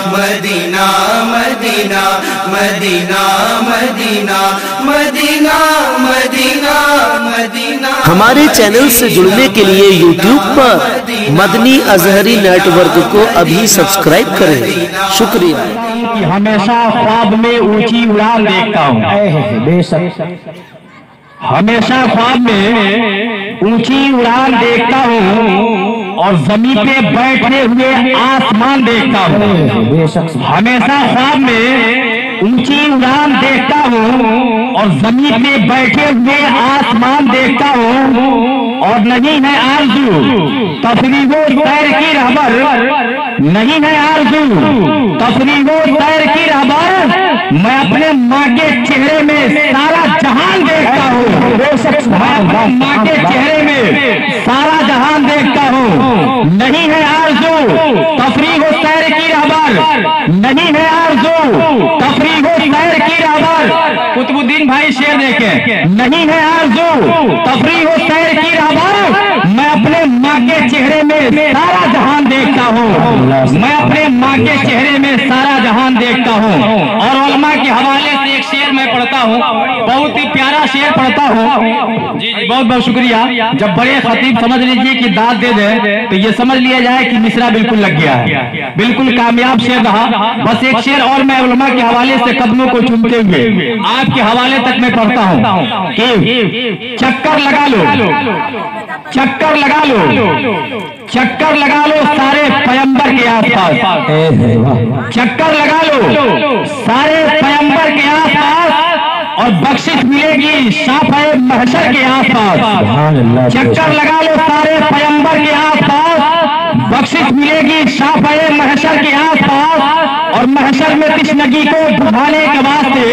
Medina Medina Medina Medina Medina Medina Medina. हमारे channel से जुड़ने के लिए YouTube पर मदनी अजहरी नेटवर्क को अभी सब्सक्राइब करें। शुक्रिया। हमेशा ख्वाब में ऊंची उड़ान देखता हूँ, बेशक हमेशा ख्वाब में ऊंची उड़ान देखता हूँ और जमीन पे बैठे हुए आसमान देखता हूँ, बेशक हमेशा ख्वाब में ऊंची उड़ान देखता हूँ और जमीन पे बैठे हुए आसमान देखता हूँ। और नहीं है आरज़ू तफरीगो तैर की रहबर, नहीं है आरज़ू तफरीगो तैर की रहबर, मैं अपने माँ के चेहरे में सारा जहान देखता हूँ, मैं अपने माँ के चेहरे में सारा जहान देखता हूँ। नहीं है आरज़ू तफरीगो तैर की रहबर, नहीं है आरज़ू तफरीगो तैर की रहबर। कुतुबुद्दीन भाई शेर देखें, नहीं है आरज़ू तफरीगो तैर की रहबर, मैं अपने माँ के चेहरे में सारा जहान देखता हूँ, मैं अपने माँ के चेहरे में सारा जहान देखता हूँ। और उलमा के हवाले से एक शेर मैं पढ़ता हूँ, बहुत ही प्यारा शेर पढ़ता हूँ। जी जी बहुत बहुत शुक्रिया। जब बड़े खतीब समझ लीजिए कि दाद दे दे तो ये समझ लिया जाए कि मिसरा बिल्कुल लग गया है, बिल्कुल कामयाब शेर रहा। बस एक शेर और मैं उलमा के हवाले से कदमों को चूमते हुए आपके हवाले तक मैं पढ़ता हूँ कि चक्कर लगा लो, चक्कर लगा लो, चक्कर लगा लो सारे पैगंबर के आसपास, चक्कर लगा लो सारे पैगंबर के आसपास और बख्शिश मिलेगी शाफ़े महशर के आसपास। चक्कर लगा लो सारे पैगंबर के आसपास, बख्शिश मिलेगी शाफ़े महशर के आसपास। और महशर में तिश्नगी को बुझाने के वास्ते,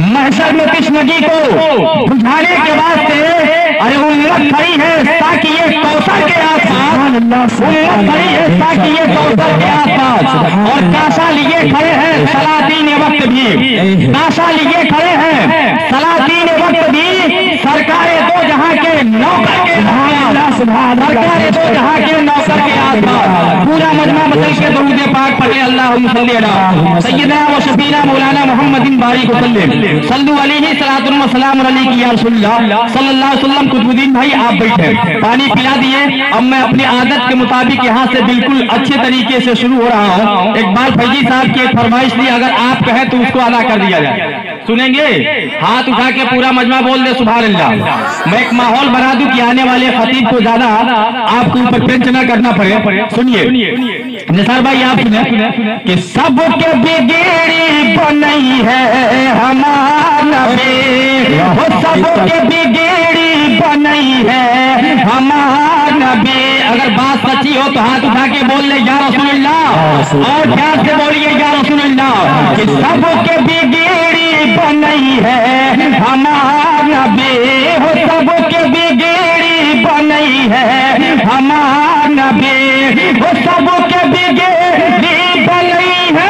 महशर में तिश्नगी को बुझाने के वास्ते अरे उम्मत खड़ी है साकिए कौसर के आसपास, उम्मत खड़ी है साकिए कौसर के आसपास। और काशा लिए खड़े हैं सलातीन वक्त भी, काशा लिए खड़े हैं सलातीन वक्त भी, सरकारे दो जहां के नौकर के सरकारे दो जहां के नौकर के आसपास। पूरा मजमा बदल के दरूद पाक पढ़े अल्लाहुम्मा सल्ली अला सय्यिदना व शफीना मौलाना मोहम्मदिन बारिक वसल्लम सल्लु अलैहि सलातुन व सलामुन अलैहि या रसूलल्लाह सल्लल्लाहु अलैहि वसल्लम। कुतुबुद्दीन भाई आप बैठे, पानी पिला दिए। अब मैं अपनी आदत के मुताबिक यहाँ से बिल्कुल अच्छे तरीके से शुरू हो रहा हूँ। इकबाल फैजी साहब की एक फरमाइश थी, अगर आप कहें तो उसको अदा कर दिया जाए। सुनेंगे? हाथ उठा के पूरा मजमा बोल दे सुभान अल्लाह। मैं एक माहौल बना दूं कि आने वाले खतीब को ज्यादा आपको ऊपर पेंच न करना पड़े। सुनिए निसार भाई आप सुने कि सबके बिगड़ी बनई है हमारा नबी, सबके बिगड़ी बनई है हमारा नबी। अगर बात सच्ची हो तो हाथ उठा के बोल ले या रसूलुल्लाह, और ध्यान से बोलिए या रसूलुल्लाह। कि सबके बिगड़ी बनई है हमारा नबी, हो सबके बिगड़ी बनई है हमारा नबी, हो सबके बिगड़ी बनई है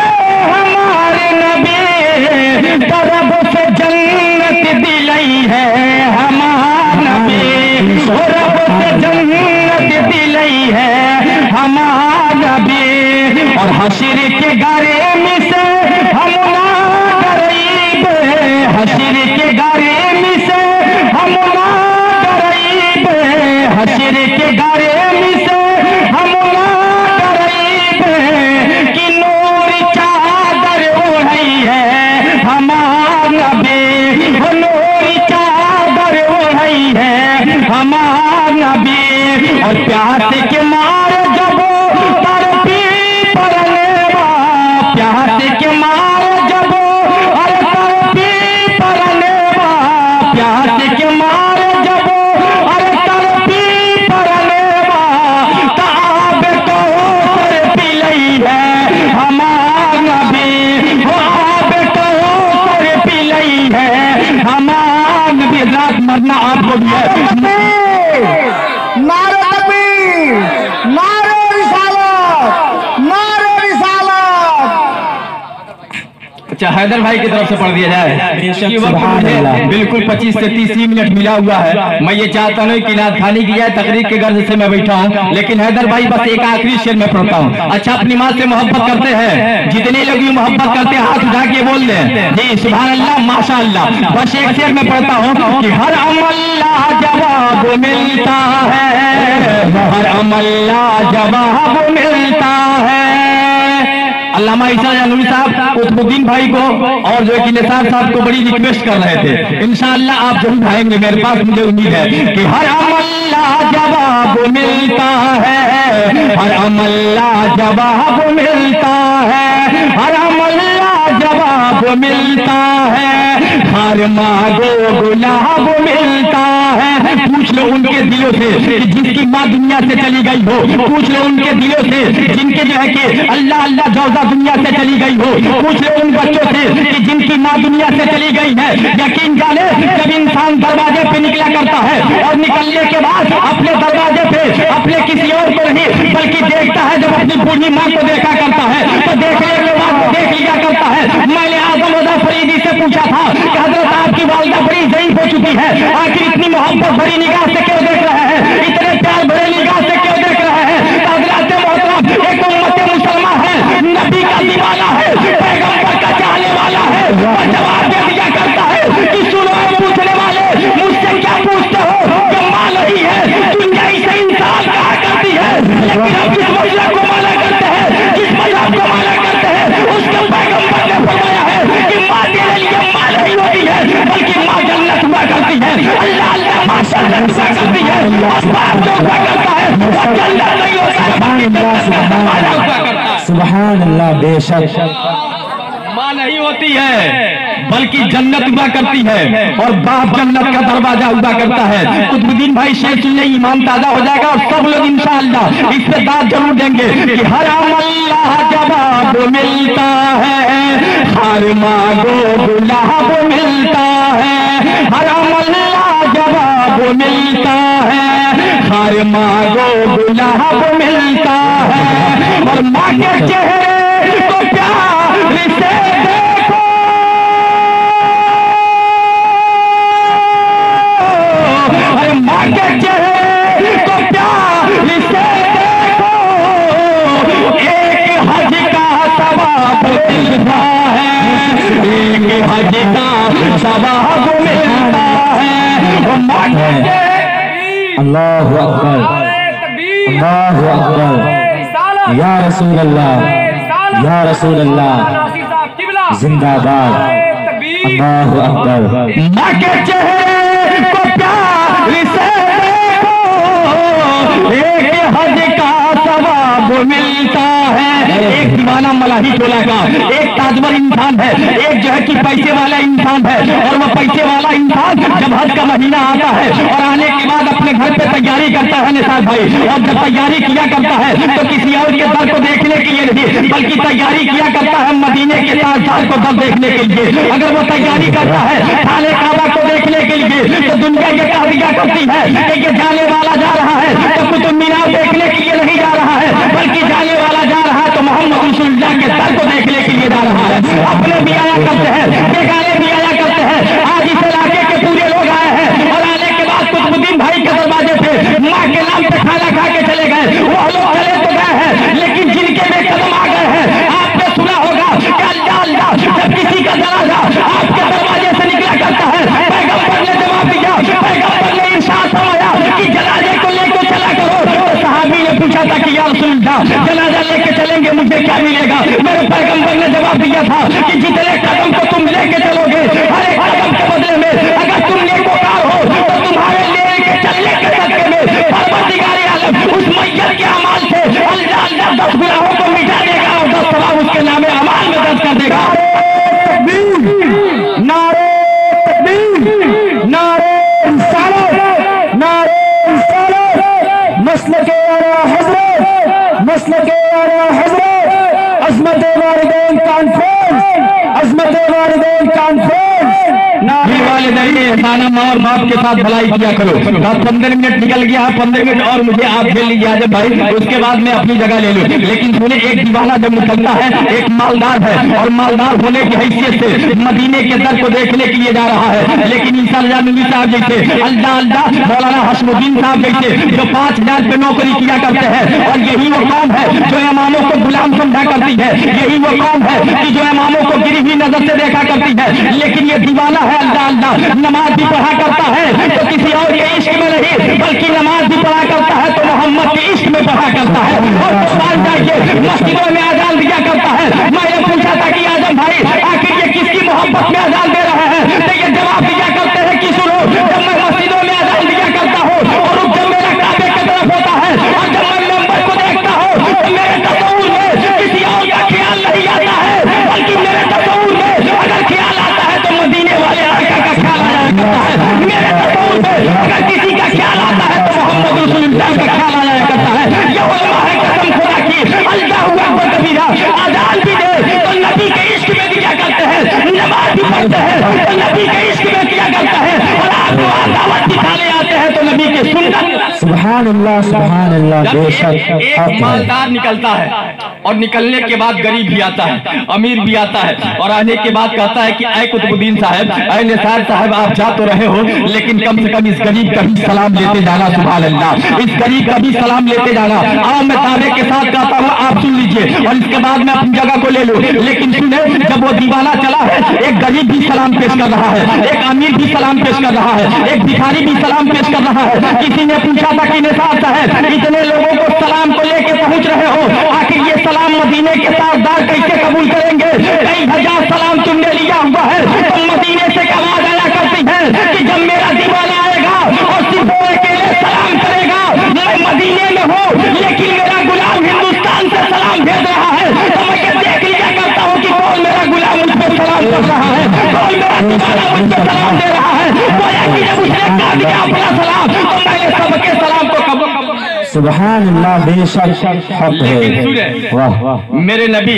हमारे नबी, तरब से जन्नत दिलई है हमारा नबी, रब से जन्नत दिलई है हमारा नबी। और हश्र के गारे में से हम ना गरीब, हश्र के गारे में से हम ना गरीब, हश्र के गारे में से हम ना गरीब, कि नूर चादर ओढ़ई है हमारा नबी, वो नूर चादर ओढ़ई है हमारा नबी। और प्यास के मार जब तरपी परनेवा, प्यास के मार जब अरे तरपी परनेवा, प्यास के मार जब अरे तरपी परनेवा, ताब तो सर पिलई है हमारा नबी, वो आब तो सर पिलई है हमारा नबी। रात मरना आपको भी है। नारे तकबीर, नारे रिसालत, नारे रिसालत। अच्छा हैदर भाई की तरफ से पढ़ दिया जाए। बिल्कुल 25 से 30 मिनट मिला हुआ है। मैं ये चाहता हूँ कि नात खानी की जाए, तकरीर के गर्ज से मैं बैठा हूँ, लेकिन हैदर भाई बस एक आखिरी शेर में पढ़ता हूँ। अच्छा अपनी माँ से मोहब्बत करते हैं जितने नहीं लगी मोहब्बत करते हाथ उठा के बोल दे जी सुभान अल्लाह माशा अल्लाह। बस एक शेर में पढ़ता हूँ कि हर अमल्ला जवाब मिलता है, हर अमल्ला जवाब मिलता है। अल्लामा ईसा जानवी साहब कुतुबुद्दीन भाई को और जो कि निसार साहब को बड़ी रिक्वेस्ट कर रहे थे, इंशाअल्लाह आप जरूर आएंगे मेरे पास, मुझे उम्मीद है कि हर अमल्ला जवाब मिलता है, हर अमल्ला जवाब मिलता है, हर अमल्ला जवाब मिलता है, हर मांगो गुलाब मिलता है। पूछ लो उनके दिलों से कि जिनकी माँ दुनिया से चली गई हो, पूछ लो उनके दिलों से जिनके जो है कि अल्लाह अल्लाह जौजा दुनिया से चली गई हो, पूछ लो उन बच्चों से कि जिनकी माँ दुनिया से चली गई है। यकीन जाने जब इंसान दरवाजे पे निकला करता है और निकलने के बाद अपने दरवाजे पे अपने किसी और को नहीं बल्कि देखता है, जब अपनी बूढ़ी माँ को देखा करता है तो देखने के बाद देख लिया करता है। मैंने आजम रज़ा फरीदी से पूछा था कि हजरत आपकी वालिदा बड़ी ज़ईफ़ हो चुकी है, आखिर इतनी मोहब्बत भरी निगाह से क्यों देख रहे हैं, इतने प्यार भरे निगाह से क्यों देख रहे हैं। हजरत मोहतरम एक उम्मत मुसलमान है, नबी का दीवाना है, पैगंबर का चाहने वाला है, और जवाब दे दिया करता है कि सुनो पूछने वाले मुझसे क्या पूछते हो, कि माँ नहीं है दुनिया इसे इंसान कहा करती है, लेकिन हम जिस मसला को माना करते हैं, जिस मजहब को माना करते हैं, उसके पैगंबर ने फरमाया है कि माँ तेरे लिए माँ नहीं होती है बल्कि माँ जन्नत हुआ करती है। अल्लाह अल्लाह माँ जन्नत हुआ करती है, और बाप जो हुआ करता है वो जन्नत नहीं होता है। सुभान अल्लाह, बेशक माँ नहीं होती है बल्कि जन्नत हुआ करती है, और बाप जन्नत का दरवाजा हुआ करता है। कुतुबुद्दीन भाई शेर सुनने ईमान ताजा हो जाएगा और सब लोग इंशाअल्लाह इस पे दाद जरूर देंगे कि हर अमल्ला जवाब मिलता है, हर मांगो गुलाब मिलता है, हर अमल्ला जवाब मिलता है, हर मांगो गुलाब मिलता है। और माँ के चेहरे को प्यार से देखो, अरे माँ के चेहरे को प्यार से देखो, एक हज का सवाब मिलता है, एक हज का सवाब मिलता है। और माँ के अल्लाहु अकबर, अल्लाहु अकबर, या रसूल अल्लाह, या रसूल अल्लाह, जिंदाबाद, अल्लाहु अकबर। माँ के चेहरे को प्यार से देखो, एक हज का सवाब मिलता है। एक दीवाना मलाही टोला का एक ताजवर इंसान है, एक जो है कि पैसे वाला इंसान है, और वह पैसे वाला इंसान जब हज का महीना आता है और आने के बाद अपने घर पे तैयारी करता है निसार भाई, और जब तैयारी किया करता है तो किसी और के दर को देखने के लिए नहीं बल्कि तैयारी किया करता है मदीने के ताजदार को दर देखने के लिए। अगर वो तैयारी करता है खाने काबा को देखने के लिए तो दुनिया ये तहरीया करती है कि ये जाने वाला जा रहा है तो कुतुब मीनार देखने के लिए नहीं जा रहा है, बल्कि जाने वाला जा रहा है तो मोहम्मद रसूलुल्लाह के दर को देखने के लिए जा रहा है। अपने भी आया करते हैं, बेगाने भी आया करते हैं। आज इस इलाके के पूरे लोग आए हैं और आने के बाद कुतुबुद्दीन भाई के दरवाजे पे माँ के नाम पे खाना खा के चले गए। वो लोग चले तो गए हैं, लेकिन जिनके में कदम आ गए हैं, आपने सुना होगा कि अल्लाह अल्लाह जब किसी का जनाजा आपके दरवाजे से निकला करता है, पैगंबर ने जवाब दिया, पैगंबर ने इरशाद फरमाया कि जनाजे को लेकर चला करो। तो सहाबी ने पूछा था कि या रसूलल्लाह जनाजा लेके चलेंगे मुझे क्या मिलेगा। मेरे पैगंबर ने जवाब दिया था कि जितने कदम को तुम लेके चलोगे हर एक कदम के बदले में अगर तुम नेकोकार हो तो तुम्हारे लेके चलने के सदके में परवरदिगार आलम उस मैयत के अमाल से अल्लाह अल्लाह 10 गुनाहों को मिटा देगा और 10 सवाब उसके नामे अमाल में दर्ज कर देगा। नारे तकबीर, नारे रिसालत, नारे रिसालत, मसलके आला हज़रत, मसलके आला हज़रत, अज़मत वालिदैन कॉन्फ्रेंस, अज़मत वालिदैन कॉन्फ्रेंस, नारे वालिदैन एहसाना, माँ और बाप के साथ भलाई किया करो। 15 मिनट निकल गया, 15 मिनट और मुझे आप खेल लीजिए आजम भाई, उसके बाद मैं अपनी जगह ले लूं। लेकिन सुने, एक दीवाना जब निकलता है, एक मालदार है और मालदार होने की हैसियत से मदीने के दर को देखने के लिए जा रहा है। लेकिन ईसा नबी साहब जैसे, अल्लाह अल्लाह मौलाना हसमुद्दीन साहब जैसे जो 5000 पे नौकरी किया करते हैं, और यही वो कौम है जो इमामों को गुलाम समझा करती है, यही वो कौम है कि जो इमामों को गिरी हुई नजर से देखा करती है। लेकिन ये दीवाना है अल्लाह अल्लाह, नमाज भी पढ़ा करता है तो किसी और के इश्क में नहीं, बल्कि नमाज भी पढ़ा करता है तो मोहम्मद के इश्क में पढ़ा करता है। और जाइए मस्जिदों में आजान दिया करता है। मैं ये पूछा था कि आजम भाई आखिर ये किसकी मोहब्बत में आजान दे रहे हैं, तो ये जवाब दिया करते हैं कि सुनो, जब मैं मस्जिदों में आजान दिया करता हूँ और जब मेरा काबे की तरफ होता है और जब मैं मेंबर को देखता हूँ तो मेरे तसव्वुर में किसी और का ख्याल नहीं आता है, बल्कि मेरे तसव्वुर में अगर ख्याल आता है तो मदीने वाले आका का ख्याल आया करता है। मेरे तसव्वुर में अगर किसी का ख्याल आता है तो मोहम्मद रसूलुल्लाह का ख्याल आया करता है। ये उलमा है, कसम खुदा की, अल्लाह अकबर कबीरा। आजान भी दे तो नबी के इश्क में दिया करते हैं, नमाज भी पढ़ते हैं तो नबी के इश्क में दिया करते हैं, और आपको दावत दिखाने आते हैं तो नबी के सुन्नत। सुभान अल्लाह, सुभान अल्लाह। बेशक एक मालदार निकलता है और निकलने के बाद गरीब भी आता है, अमीर भी आता है, और आने के बाद कहता है कि ऐ कुतुबुद्दीन साहब, ऐ निसार साहब, आप जा तो रहे हो लेकिन कम से कम इस गरीब का भी सलाम लेते जाना। सुभान अल्लाह, इस गरीब का भी सलाम लेते जाना। आओ मैं दावे के साथ कहता हूँ, आप सुन लीजिए और इसके बाद मैं अपनी जगह को ले लूं। लेकिन सुने, जब वो दीवाना चला है, एक गरीब भी सलाम पेश कर रहा है, एक अमीर भी सलाम पेश कर रहा है, एक भिखारी भी सलाम पेश कर रहा है। किसी ने पूछा था कि निसार साहब, इतने लोगों को सलाम को लेके पहुंच रहे हो, आखिर ये सलाम मदीने के ताजदार कैसे कबूल करेंगे? कई हजार सलाम तुमने लिया हुआ है, तो मदीने से आवाज आया करती है कि जब मेरा दीवाना आएगा और सिर्फ वो अकेले सलाम करेगा, मैं मदीने में हूँ लेकिन मेरा गुलाम हिंदुस्तान से सलाम भेज रहा है, तो मैं ये देख लिया करता हूँ कि कौन मेरा गुलाम मुझ पर सलाम कर रहा है, कौन मेरा दीवाना मुझ पर सलाम दे रहा है। गोया कि जब उसने कहा दिया अपना सलाम तो मैंने सबके सलाम को कबूल। सुभान अल्लाह, बेशक हक है। वाह मेरे नबी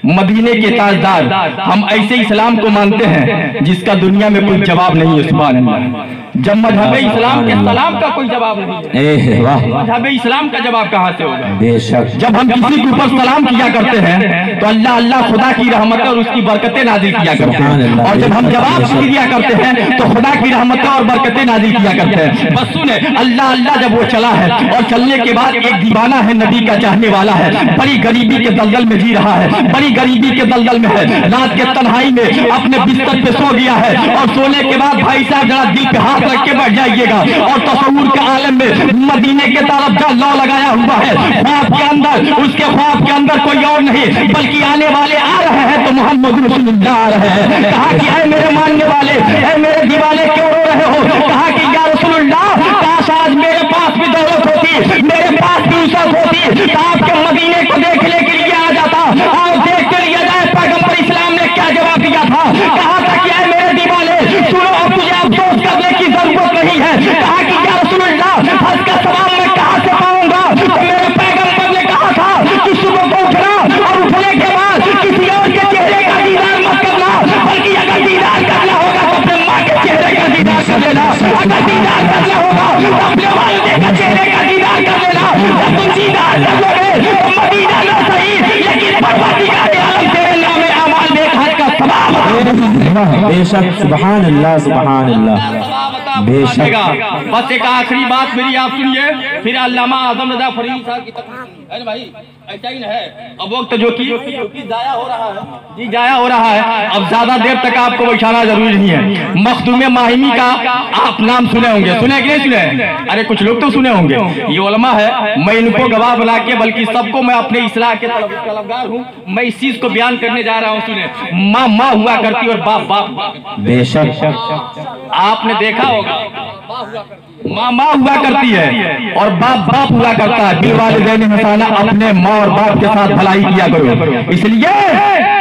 मदीने के ताजदार, हम ऐसे इस्लाम को मानते हैं जिसका दुनिया में कोई जवाब नहीं है। सुभान अल्लाह, जब मजहब इस्लाम के सलाम का कोई जवाब नहीं है, मजहब इस्लाम का जवाब कहाँ से होगा? बेशक जब हम किसी के ऊपर सलाम किया करते हैं तो अल्लाह अल्लाह खुदा की रहमतें और उसकी बरकतें नाजिल किया करते हैं, और जब हम जवाब दिया करते हैं तो खुदा की रहमतें और बरकतें नाजिल किया करते हैं। बस सुने, अल्लाह अल्लाह जब वो चला है और चलने के बाद एक दीवाना है, नबी का चाहने वाला है, बड़ी गरीबी के दलदल में जी रहा है, बड़ी गरीबी के दलदल में है, रात के तन्हाई में अपने बिस्तर पे सो गया है, और सोने के बाद भाई साहब जरा दिल पे हाथ रख के बैठ जाइएगा और तसव्वुर के आलम में मदीने के तरफ जा लौ लगाया हुआ है। ख्वाब के अंदर, उसके ख्वाब के अंदर कोई और नहीं बल्कि आने वाले आ रहे हैं तो मोहम्मद रसूलुल्लाह आ रहे हैं। कहा कि ऐ मेरे मानने वाले, ऐ मेरे दीवाने क्यों रो रहे हो? कहा कि या रसूलुल्लाह, काश आज मेरे पास भी दौलत होती, मेरे पास भी इज्जत होती, तो आपके मदीने को देखने के लिए आ जाता। और देख के लिए जाए पैगंबर इस्लाम ने क्या जवाब दिया था? कहा था कि ऐ मेरे दीवाने सुनो, अब तुझे अफसोस करने की जरूरत नहीं है। कहा कि या रसूलुल्लाह, हज का सवाब मैं कहाँ से पाऊंगा? तो मेरे पैगंबर ने कहा था कि सुबह को उठना और उठने के बाद किसी और के चेहरे का दीदार मत करना, बल्कि अगर दीदार करना होगा तो अपने माँ के चेहरे का दीदार कर लेना, अगर दीदार करना होगा तो अपने वालिदे का चेहरे का दीदार कर लेना। जब तुम दीदार कर लोगे तो मदीना ना सही लेकिन परवरदिगार आलम तेरे नामे अमाल नेक हज का सवाब। बेशक, सुभान अल्लाह, सुभान अल्लाह, बेशक। बस एक आखिरी बात मेरी आप सुनिए, फिर अल्लामा आजम रजा फरीद साहब की तकरीर है भाई, ऐसा ही है। अब वक्त जो कि जाया हो रहा है, जी जाया हो रहा है, अब ज्यादा देर तक आपको बैठाना जरूरी नहीं है। मखदूम माहिमी का आप नाम सुने होंगे, सुने कि नहीं सुने? अरे कुछ लोग तो सुने होंगे। ये उलमा है, मैं इनको गवाह बना के, बल्कि सबको मैं अपने इस्लाह के तलबगार हूँ, मैं इस चीज को बयान करने जा रहा हूँ। सुने, माँ माँ हुआ करती और बाप बाप। बेशक आपने देखा होगा, माँ माँ हुआ करती है और बाप बाप हुआ करता है। बिल वालिदैन एहसाना, अपने माँ और बाप के साथ भलाई किया करो, इसलिए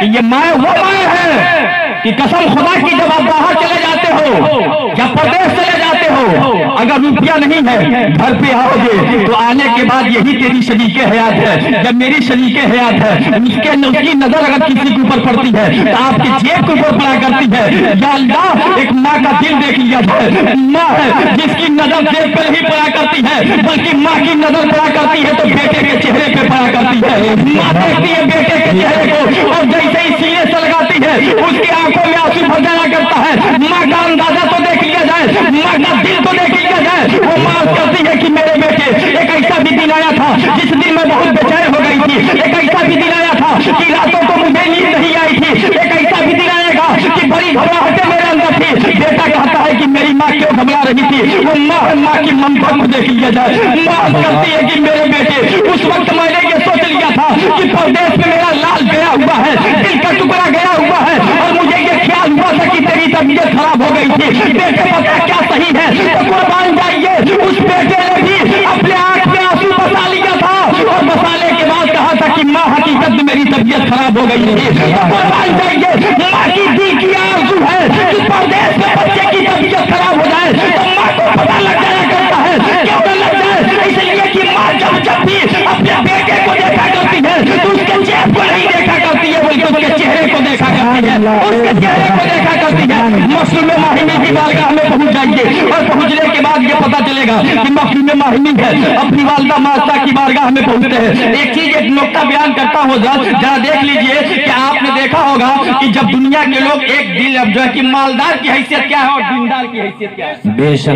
कि ये माँ वो माँ है कि कसम खुदा की जब आप बाहर चले जाते हो या प्रदेश चले जाते रहे हो, अगर रुपया नहीं है घर पे आओगे तो आने के बाद यही तेरी शरीके हयात है। जब मेरी शरीके हयात है उसकी नजर अगर किसी के ऊपर पड़ती है तो आपकी जेब के ऊपर पड़ा करती है। या अल्लाह एक माँ का दिल देख लिया जाए, माँ है जिसकी नजर जेब पर नहीं पड़ा करती है बल्कि माँ की नजर पड़ा करती है तो बेटे के चेहरे पे पड़ा करती है। माँ देखती है बेटे के चेहरे को और जैसे ही सीने से लगाती है उसकी आंखों में आंसू भर जाया करता है। माँ का अंदाजा तो देख लिया जाए, माँ का दिल तो देख लिया जाए। वो माँ कहती है कि मेरे बेटे एक ऐसा भी दिन आया था जिस दिन मैं बहुत बेचैन हो गई थी, एक ऐसा भी दिन आया था कि रातों को मुझे नींद नहीं आई थी, एक ऐसा भी दिन आएगा कि बड़ी घबराहटें मेरे अंदर थी। बेटा कहता है कि मेरी माँ क्यों घबरा रही थी, वो माँ की ममता को देख लिया जाए। माँ कहती है कि मेरे बेटे उस वक्त मैंने ये सोच लिया था कि परदेश में मेरा लाल गया हुआ है, दिल का टुकड़ा गया हुआ है और मुझे ये ख्याल हुआ था कि तेरी तबीयत खराब हो गई थी। बेटे पता क्या सही है तो कुर्बान जाइए, उस बेटे ने भी अपने आंख में आंसू बसा लिया था और बसाने के बाद कहा था कि माँ हकीकत में मेरी तबीयत खराब हो गई थी। कुर्बान जाइए, माँ की दिल की आरज़ू है कि परदेश में बच्चे की तबीयत खराब हो जाए तो माँ को पता लग जाया करता है, क्यों न लग जाए, इसलिए कि माँ जब भी अपने बेटे को देखा करती है तो उसके जेब को नहीं देखा करती है बल्कि उसके चेहरे को देखा करती है, उसके चेहरे को देखा करती है। मखदूम माहिमी की बारगाह में पहुंच जाएंगे और पहुंचने के बाद ये पता चलेगा कि मखदूम माहिमी है अपनी वालिदा मास्ता की बारगाह में पहुंचते हैं। एक चीज एक नुक्ता बयान करता हूँ, जरा देख लीजिए कि आपने देखा होगा कि जब दुनिया के लोग एक दिल अब जो है कि मालदार की हैसियत क्या है और दीनदार की हैसियत क्या है। बेशक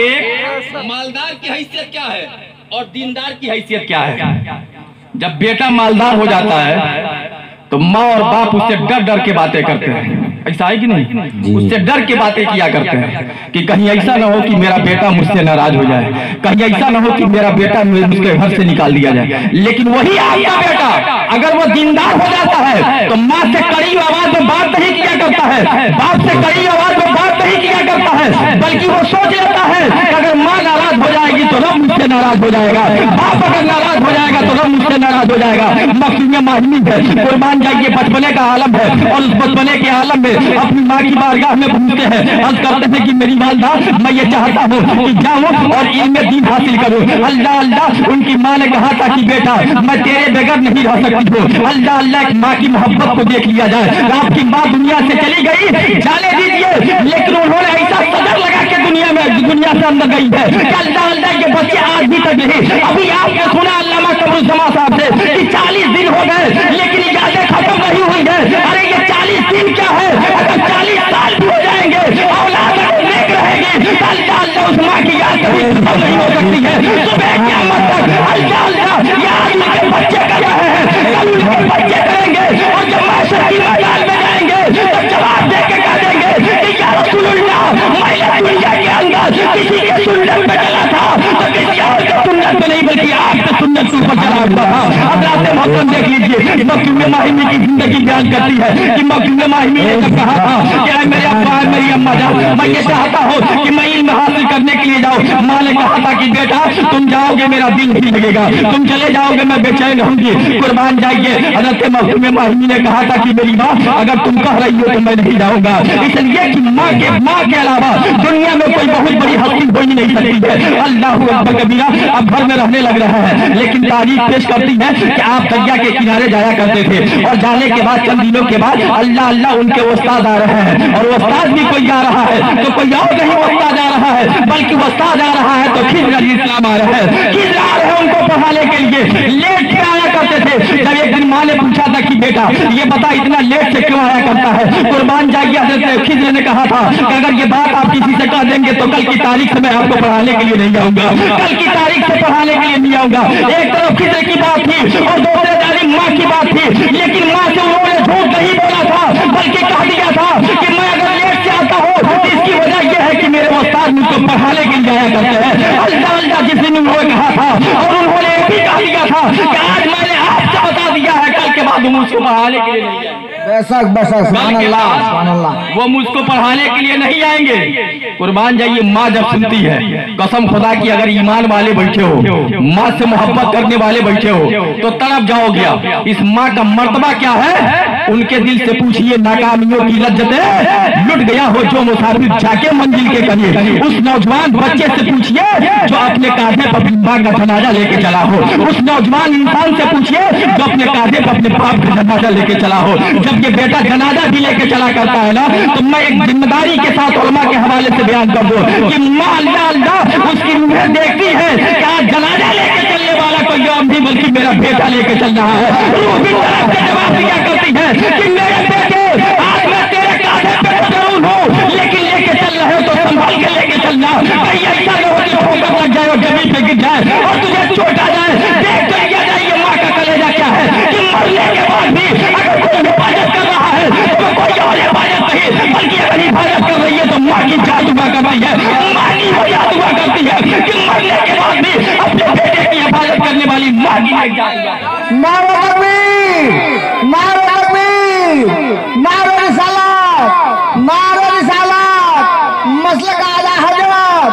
एक मालदार की हैसियत क्या है और दीनदार की हैसियत क्या है। जब बेटा मालदार हो जाता है तो माँ और बाप उससे डर डर के बातें करते हैं, ऐसा है कि नहीं, उससे डर के बातें किया करते हैं कि कहीं ऐसा ना हो कि मेरा बेटा मुझसे नाराज हो जाए, कहीं ऐसा ना हो कि मेरा बेटा मुझके घर से निकाल दिया जाए। लेकिन वही आपका बेटा अगर वो दीनदार हो जाता है तो माँ से कड़ी आवाज में बात नहीं किया करता है, बाप से कड़ी आवाज में बात नहीं किया करता है, बल्कि वो सोच लेता है कि अगर माँ नाराज हो जाएगी तो रब मुझसे नाराज हो जाएगा, बाप अगर नाराज हो जाएगा तो रब मुझसे नाराज हो जाएगा। मखदूम माहिमी है, कुर्बान जाइए, बचपने का आलम है और उस बचपने के आलम में अपनी माँ की बारगाह में पहुंचते हैं। अर्ज करते हैं कि मेरी वालिदा मैं ये चाहता हूँ कि जाऊँ और इल्म दीन हासिल करूँ। अल्लाह अल्लाह, उनकी माँ ने कहा था कि बेटा मैं तेरे बगैर नहीं रह सकती हूँ। अल्लाह अल्लाह, एक माँ की मोहब्बत को देख लिया जाए। आपकी माँ दुनिया से चली गई, जाने दीजिए, लेकिन उन्होंने ऐसा सदर लगा के दुनिया से अंदर गई है कि अल्लाह अल्लाह के बच्चे आज भी तक नहीं। अभी आपने सुना अल्लामा कमरुज़्ज़मा साहब से कि 40 दिन हो गए लेकिन इजाजत खत्म नहीं हुई है। अरे ये 40 दिन क्या है, अगर 40 साल भी हो जाएंगे औलाद नेक रहेगी तो अल्लाह अल्लाह उस माँ की याद कभी खत्म नहीं हो सकती है। सुबह क़यामत तक अल्लाह अल्लाह याद उनके बच्चे कर रहे हैं, कल उनके बच्चे करेंगे और जब माशर की मैदान में जाएंगे तो जवाब दे के कह देंगे कि या रसूलुल्लाह, मैं दुनिया के अंदर किसी के सुन्नत पे चला था तो किसी और के सुन्नत पे नहीं बल्कि आपके सुन्नत के ऊपर चला हुआ था। अब रात मोहतरम देख लीजिए, मखदूम माहिमी की जिंदगी बयान करती है कि मखदूम माहिमी ने जब कहा था कि मेरे अब्बा है मेरी अम्मा जाओ, मैं ये चाहता हूँ कि मैं इल्म हासिल करने के लिए जाऊँ। माँ ने कहा था कि बेटा तुम जाओगे मेरा दिल नहीं लगेगा, तुम चले जाओगे मैं बेचैन रहूंगी। कुर्बान जाइए, हज़रत मखदूम माहिमी ने कहा था कि मेरी माँ अगर तुम कह रही हो तो मैं नहीं जाऊंगा, इसलिए कि माँ के अलावा दुनिया में कोई बहुत बड़ी हस्ती हो ही नहीं सकती है। अल्लाहू अकबर कबीरा अब घर में रहने लग रहा है, लेकिन तारीफ पेश करती है कि आप दरिया के किनारे जाया करते थे और जाने के बाद चंद दिनों के बाद अल्लाह अल्लाह उनके उस्ताद आ रहे हैं और उस्ताद भी कोई आ रहा है तो कोई और नहीं उस्ताद आ रहा है बल्कि उस्ताद आ रहा है तो खिज़्र अलैहिस्सलाम आ रहे हैं। खिज़्र आ रहे हैं उनको पढ़ाने के लिए, लेट के आया करते थे। जब एक दिन माँ ने पूछा था कि बेटा ये बता इतना लेट से क्यों आया करता है, कुर्बान जाइए हज़रत खिज़्र ने कहा था कि अगर ये बात आप किसी से कह देंगे तो कल की तारीख से मैं आपको पढ़ाने के लिए नहीं आऊंगा, कल की तारीख से पढ़ाने के लिए नहीं आऊंगा। एक तरफ खिज़्र की बात थी और दूसरे तारीख माँ की बात थी, लेकिन माँ से उन्होंने झूठ नहीं बोला था बल्कि कह दिया था कि मैं अगर लेट से आता हूँ तो इसकी वजह यह है कि मेरे उस्ताद मुझको पढ़ाने के लिए आया करते हैं। अल्लाह अल्लाह जिस दिन उन्होंने कहा था और उन्होंने ये भी कह दिया था कि आज मैंने आपसे बता दिया है कल के बाद मुझको पढ़ाने के लिए नहीं आएंगे। वो मुझको पढ़ाने के लिए नहीं आएंगे। कुर्बान जाइए, माँ जब सुनती है, कसम खुदा की अगर ईमान वाले बैठे हो, माँ से मोहब्बत करने वाले बैठे हो तो तड़प जाओगे। इस माँ का मर्तबा क्या है उनके दिल से पूछिए नाकामियों की लज्जतें, लुट गया हो जो मुसाफिर जाके मंजिल के करीब। उस नौजवान बच्चे से पूछिए जो अपने कांधे पर मां का जनाजा लेके चला हो। उस नौजवान इंसान से पूछिए जो अपने कांधे पर अपने बाप का जनाजा लेके चला हो। जब ये बेटा जनाजा भी लेके चला करता है ना, तो मैं एक जिम्मेदारी के साथ उलमा के हवाले से बयान कर दूं कि मां अल्लाह उसकी रूहें देखती है कि आज जनाजा लेके चलने वाला कोई और नहीं बल्कि मेरा बेटा लेके चल रहा है। रूह भी तरफ से जवाब दिया करती है कि मेरे बेटे आज मैं तेरे कांधे पे जरूर हूँ, लेकिन लेके चल रहे हो तो संभाल के लेके चलना। कहीं ऐसा न हो कि ठोकर लग जाए और जमीन पे गिर जाए और तुझे चोट आ जाए। देख तो लिया जाए ये माँ का कलेजा क्या है कि मरने के बाद भी अगर कोई हिफाजत कर रहा है तो कोई और हिफाजत नहीं, बल्कि अगर हिफाजत कर रही है तो माँ की जात हुआ कर रही है। माँ की याद हुआ करती है कि मरने के बाद भी अपने बेटे की हिफाजत करने वाली माँ की जात। नारे तकबीर, नारे तकबीर, नारे रिसालत, नारे रिसालत, मसलक आला हजरत,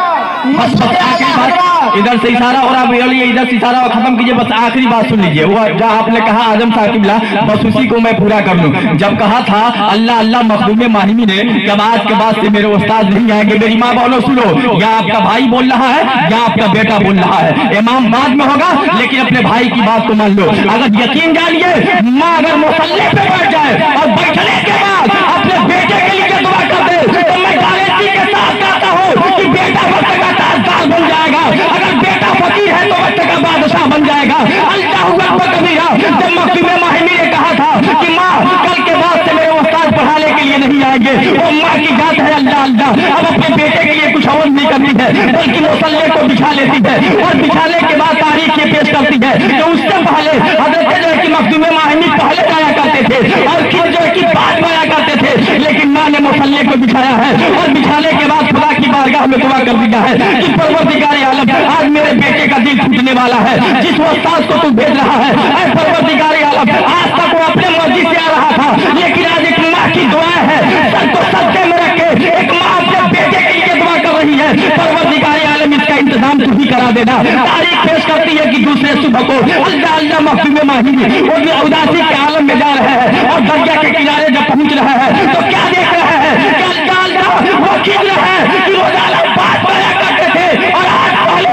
मसलक आला हजरत। इधर से इशारा हो रहा है, इधर से इशारा खत्म कीजिए। बस आखिरी बात सुन लीजिए, वो जहाँ आपने कहा आजम साकिबला, बस उसी को मैं पूरा कर लूं। जब कहा था अल्लाह अल्लाह मखदूम माहिमी ने कि आज के बाद से मेरे उस्ताद नहीं आएंगे, मेरी माँ बोलो सुनो, या आपका भाई बोल रहा है या आपका बेटा बोल रहा है। इमाम बाद में होगा लेकिन अपने भाई की बात को मान लो। अगर यकीन जानिए माँ अगर मुसल्ले पे बैठ जाए और बैठने के बाद अपने बेटे के लिए दुआ कर दे तो मैं गारंटी के साथ कहता हूँ कि बेटा वक्त का ताजदार बन जाएगा। अगर बेटा फकीर है तो वक्त का बादशाह बन जाएगा। अल्लाह अकबर कबीरा। जब मखदूम माहिमी ने कहा था कि माँ कल के बाद से मेरे उस्ताद पढ़ाने के लिए नहीं आएंगे, वो माँ की जात है अल्लाह अल्लाह। अब अपने बेटे के लिए कुछ और नहीं करती है बल्कि मुसल्ले को बिछा लेती है और बिछाने के बाद तारीख ये पेश करती है कि उससे पहले हजरत जो है कि मखदूम माहिमी पहले जाया करते थे और फिर जो है कि बाद में आया करते थे, लेकिन माँ ने मुसल्ले को बिछाया है और बिछाने के बाद खुदा की बारगाह में दुआ कर दिया है कि परवरदिगार आलम आज मेरे बेटे का दिल टूटने वाला है। जिस उस्ताद को तू भेज रहा है ऐ परवरदिगार आलम, आज तक वो अपने मर्जी से आ रहा था, लेकिन आज एक माँ की दुआ है, सर को सत्ते में रखे एक माँ अपने बेटे के लिए दुआ कर रही है। परवरदिगार आलम इसका इंतजाम तू ही करा देना। तारीख पेश करती है कि दूसरे सुबह को अल्लाह अल्लाह मखदूम माहिमी वो भी उदासी के आलम में जा रहे हैं और दरिया के किनारे जब पहुंच रहे हैं तो क्या देख रहे हैं कि अल्लाह अल्लाह वो खींच रहे हैं कि रोजाना बात बया करते थे और आज पहले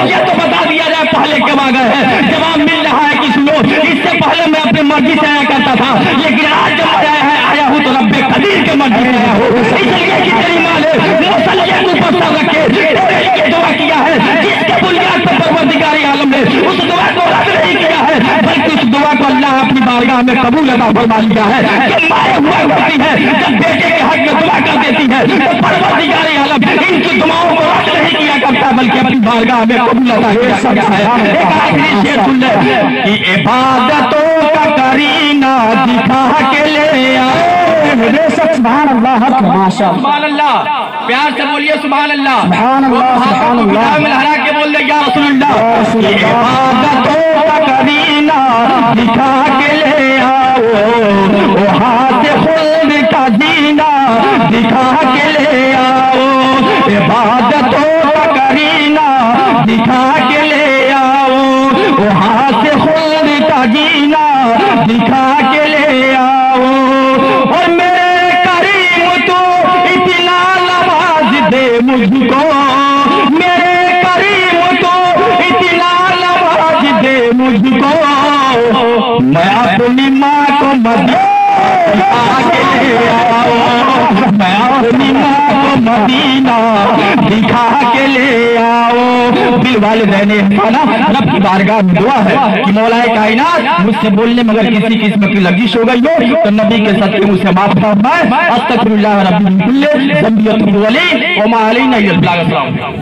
ये तो बता दिया जाए पहले कब आ गए हैं। जवाब मिल रहा है कि सुनो इससे पहले मैं अपनी मर्जी से आया करता था, लेकिन आज जब आया हूँ तो रब्बे कदीर के मर्जी से आया हूँ। इसलिए कि तेरी माँ ने मुसल्ले को ऊपर रखे तेरे लिए दुआ किया है, जिसके बुनियाद पर परवरदिगार आलम ने उस दुआ को रद्द नहीं किया है बल्कि उस दुआ को अल्लाह अपनी बारगाह में कबूल अता फरमा लिया है। जब माए हुआ करती है, जब बेटे के हक में दुआ कर देती है तो परवरदिगार आलम इनकी दुआओं को रद्द नहीं किया करता बल्कि अपनी बारगाह में कबूल अता किया है। एक आखिरी शेर सुन ले कि इबादतों का करीना दिखा के ले आए। सुभान अल्लाह, माशा सुभान अल्लाह, प्यार से बोलिए सुभान अल्लाह, सुभान अल्लाह, सुभान अल्लाह। लहरा के बोल दे या रसूलुल्लाह। इबादतों का करीना दिखा के ले आओ, वो हाथ खुद का जीना दिखा के ले आओ। इबादतों का करीना दिखा के ले आओ, वो हाथ खुद का जीना दिखा के ले आओ। और मेरे करीम तो इतना नवाज दे मुझको, मेरे करीम तो इतना नवाज दे मुझको, मैं अपनी माँ को मदीना मैं अपनी माँ को मदीना दिखा के ले आओ। दिल वाले रहने रब की बारगाह में दुआ है कि मौलाए कायनात मुझसे बोलने मगर किसी किस्म की लगिश हो गई हो तो नबी के सदके मुझसे माफ फरमाए। अस्तगफिरुल्लाह रब्बी मिन कुल्ली ज़ंबी व तूबु अलैहि व मा अलैना इल्ला अल-बलाग।